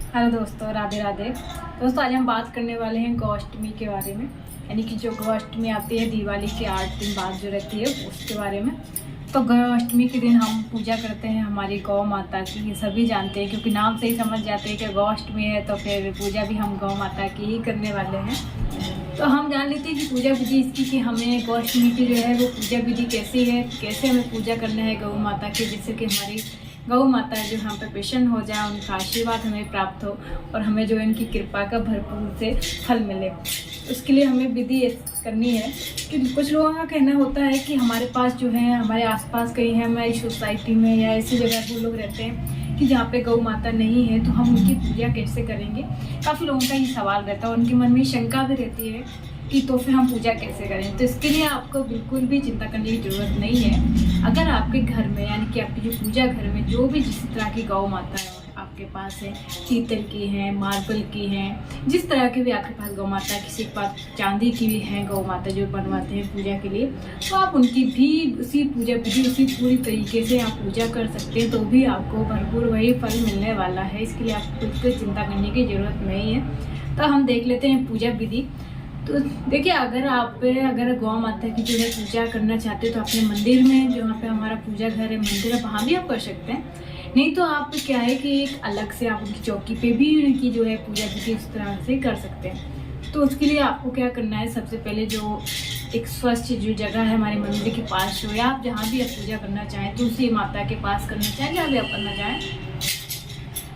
Hello दोस्तों, राधे राधे। दोस्तों, आज हम बात करने वाले हैं गौअष्टमी के बारे में, यानी कि जो गौअष्टमी आती है दिवाली के 8 दिन बाद जो रहती है उसके बारे में। तो गौअष्टमी के दिन हम पूजा करते हैं हमारी गौ माता की। ये सभी जानते हैं क्योंकि नाम से ही समझ जाते हैं कि गौअष्टमी है, तो फिर पूजा भी हम गौ माता की ही करने वाले हैं। तो हम जान लेते हैं कि पूजा विधि इसकी, कि हमें गौअष्टमी की जो है वो पूजा विधि कैसी है, कैसे हमें पूजा करना है गौ माता की, जिससे कि हमारी गौ माता जो हम पे प्रसन्न हो जाए, उनका आशीर्वाद हमें प्राप्त हो और हमें जो इनकी कृपा का भरपूर से फल मिले। उसके लिए हमें विधि करनी है कि कुछ लोगों का कहना होता है कि हमारे पास जो है, हमारे आसपास कहीं है, हमारी सोसाइटी में या ऐसी जगह वो लोग रहते हैं कि जहाँ पे गौ माता नहीं है, तो हम उनकी पूजा कैसे करेंगे। काफ़ी लोगों का ये सवाल रहता है, उनके मन में शंका भी रहती है कि तो फिर हम पूजा कैसे करें। तो इसके लिए आपको बिल्कुल भी चिंता करने की ज़रूरत नहीं है। अगर आपके घर में, यानी कि आपकी जो पूजा घर में जो भी जिस तरह की गौ माता है आपके पास है, पीतल की है, मार्बल की है, जिस तरह की भी आपके पास गौ माता, किसी के पास चांदी की भी है गौ माता जो बनवाते हैं पूजा के लिए, तो आप उनकी भी उसी पूजा विधि, उसी पूरी तरीके से आप पूजा कर सकते हैं, तो भी आपको भरपूर वही फल मिलने वाला है। इसके लिए आपको कुछ चिंता करने की ज़रूरत नहीं है। तो हम देख लेते हैं पूजा विधि। तो देखिए, अगर गौ माता की जो है पूजा करना चाहते हैं तो अपने मंदिर में, जहाँ पे हमारा पूजा घर है, मंदिर है, वहाँ भी आप कर सकते हैं। नहीं तो आप क्या है कि एक अलग से आप उनकी चौकी पे भी उनकी जो है पूजा विधि इस तरह से कर सकते हैं। तो उसके लिए आपको क्या करना है, सबसे पहले जो एक स्वच्छ जो जगह है हमारे मंदिर के पास हो, या आप जहाँ भी आप पूजा करना चाहें, तुलसी माता के पास करना चाहें, जहाँ भी आप करना चाहें,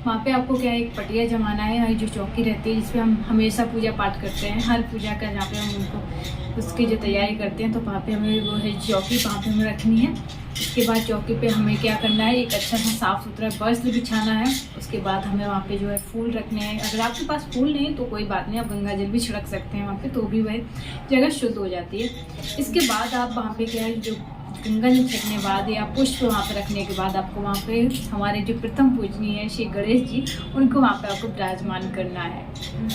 वहाँ पे आपको क्या है, एक पटिया जमाना है, जो चौकी रहती है जिसपे हम हमेशा पूजा पाठ करते हैं, हर पूजा का जहाँ पे हम उनको उसकी जो तैयारी करते हैं, तो वहाँ पे हमें वो है चौकी, वहाँ पे हमें रखनी है। उसके बाद चौकी पे हमें क्या करना है, एक अच्छा सा साफ़ सुथरा वस्त्र बिछाना है। उसके बाद हमें वहाँ पे जो है फूल रखने हैं। अगर आपके पास फूल नहीं तो कोई बात नहीं, आप गंगा जल भी छिड़क सकते हैं वहाँ पे, तो भी वह जगह शुद्ध हो जाती है। इसके बाद आप वहाँ पे क्या है, जो गंगा जल छिड़कने के बाद या पुष्प वहाँ पे रखने के बाद आपको वहाँ पे हमारे जो प्रथम पूजनीय है श्री गणेश जी, उनको वहाँ पे आपको विराजमान करना है।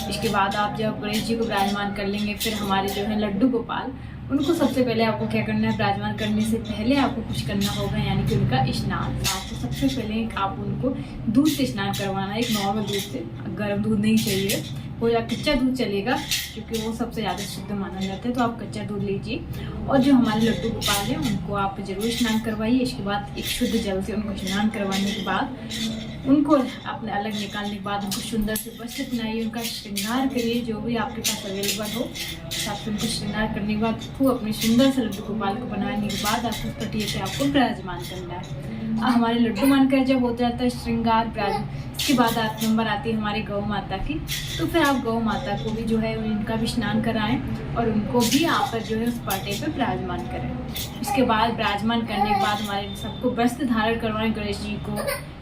इसके बाद आप जब गणेश जी को विराजमान कर लेंगे, फिर हमारे जो है लड्डू गोपाल, उनको सबसे पहले आपको क्या करना है, विराजमान करने से पहले आपको कुछ करना होगा, यानी कि उनका स्नान। आपको सबसे पहले आप उनको दूध से स्नान करवाना है, एक नॉर्मल दूध से, गर्म दूध नहीं चाहिए, वो या कच्चा दूध चलेगा क्योंकि वो सबसे ज़्यादा शुद्ध माना जाता है। तो आप कच्चा दूध लीजिए और जो हमारे लड्डू गोपाल हैं उनको आप ज़रूर स्नान करवाइए। इसके बाद एक शुद्ध जल से उनको स्नान करवाने के बाद उनको अपने अलग निकालने के बाद उनको सुंदर से वस्त्र पहनाइए, उनका श्रृंगार करिए, जो भी आपके पास अवेलेबल हो। साथ उनको श्रृंगार करने के बाद खूब अपने सुंदर से लड्डू गोपाल को बनाने के बाद आपको पटिया पे आपको विराजमान करना है। हमारे लड्डू बनकर जब हो जाता है श्रृंगार इसके बाद नंबर आती है हमारी गौ माता की। तो फिर आप गौ माता को भी जो है उनका भी स्नान कराएं और उनको भी आप पर जो है उस पाटे पे विराजमान करें। इसके बाद विराजमान करने के बाद हमारे सबको वस्त्र धारण करवाएं, गणेश जी को,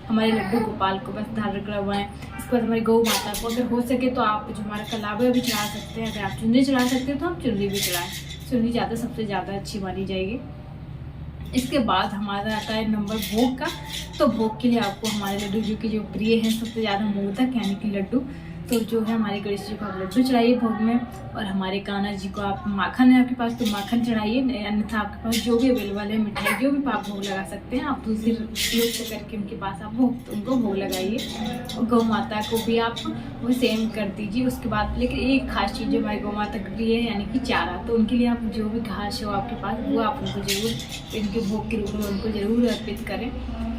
हमारे लड्डू गोपाल को वस्त्र धारण करवाएं। इसके बाद हमारी गौ माता को अगर हो सके तो आप जो हमारा कलावा भी चढ़ा सकते हैं। अगर आप चुनरी चढ़ा सकते हो तो हम चुनरी भी चढ़ाएं, चुनरी ज़्यादा सबसे ज़्यादा अच्छी मानी जाएगी। इसके बाद हमारा आता है नंबर भोग का। तो भोग के लिए आपको हमारे लड्डू जी की जो प्रिय है सबसे ज़्यादा मोदक, यानी कि लड्डू, तो जो है हमारे गणेश जी को आप लड्डू चढ़ाइए भोग में। और हमारे कान्हा जी को आप माखन है आपके पास तो माखन चढ़ाइए, अन्यथा आपके पास जो भी अवेलेबल है मिठाई, जो भी आप भोग लगा सकते हैं, आप तुलसी उपयोग से करके उनके पास आप उनको भोग लगाइए। और गौ माता को भी आप वो सेम कर दीजिए। उसके बाद लेकिन एक खास चीज़ जो हमारी गौ माता के लिए है, यानी कि चारा, तो उनके लिए आप जो भी घास हो आपके पास वो आप उनको ज़रूर इनके भोग के रूप में उनको ज़रूर अर्पित करें।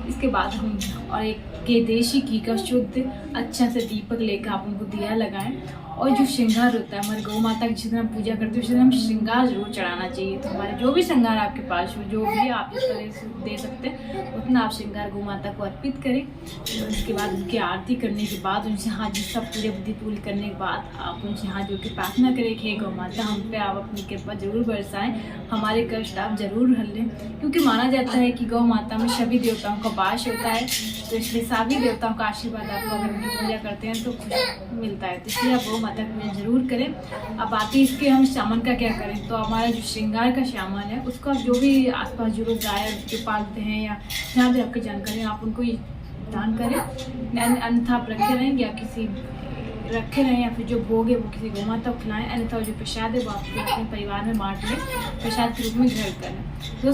इसके बाद हम और एक के देशी घी का शुद्ध अच्छा से दीपक लेकर आप उनको दिया लगाएं। और जो श्रृंगार होता है हमारी गौ माता की, जिस दिन हम पूजा करते हैं उस दिन हम श्रृंगार जरूर चढ़ाना चाहिए। तो हमारे जो भी श्रृंगार आपके पास हो, जो भी आप इस तरह से दे सकते हैं, उतना आप श्रृंगार गौ माता को अर्पित करें। तो उसके बाद उनकी आरती करने के बाद उनसे हाथ जी सब पूजा विधि पूरी करने के बाद आप उनसे हाथ जोड़ के प्रार्थना करें कि हे गौ माता, हम पे आप अपनी कृपा जरूर बरसाएं, हमारे कष्ट आप जरूर हल लें। क्योंकि माना जाता है कि गौ माता में सभी देवताओं का वास होता है, तो इसलिए सभी देवताओं का आशीर्वाद आपको अगर उनकी पूजा करते हैं तो कुछ मिलता है। तो इसलिए आप गौ माता की पूजा जरूर करें। अब आती इसके हम सामान का क्या करें, तो हमारा जो श्रृंगार का सामान है उसको आप जो भी आसपास जो लोग गाय जो पालते हैं या जहाँ भी आपकी जानकारी है आप उनको दान करें, अन्यथा आप रखे रहें या किसी रखे रहें, या फिर जो भोग है वो किसी गौ माता को खिलाएं, अन्यथा जो प्रसाद है वो आप अपने परिवार में बांट लें, प्रसाद के रूप में ग्रहण करें।